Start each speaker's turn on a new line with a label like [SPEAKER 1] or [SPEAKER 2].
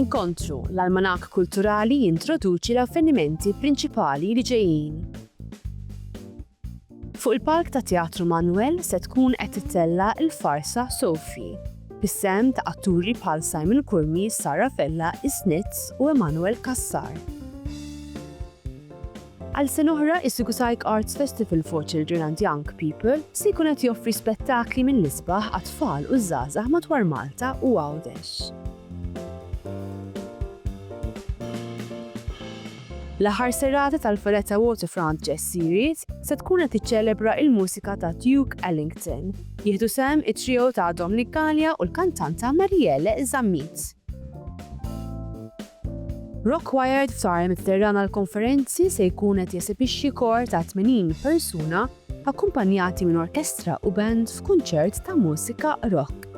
[SPEAKER 1] Inkontru l-Almanak Kulturali jintroduċi l-avvenimenti prinċipali li ġejjin. Fuq il-Palk ta' Teatru Manuel se tkun qed titella l-farsa Sophie, bis-sehem ta' atturi bħal Simon Kurmi, Sara Fella, Isnitz u Emanuel Kassar. Għal sena oħra, is-Sigusajk Arts Festival for Children and Young People se jkun qed joffri spettakli mill-isbaħ għat-tfal u żgħażagħ madwar Malta u Għawdex. L-aħħar serata tal-Valletta Waterfront Jazz Series se tkun qed tiċċelebra l-mużika ta' Duke Ellington. Jieħdu sehem it-trio ta' Dominic Gallia u l-kantanta Marielle Zammit. Rockwired f'Tara mit-Terran għall-konferenzi se jkun qed jesibixxi kor ta' 80 persuna akkumpanjati minn orkestra u band f'kunċert ta' mużika rock.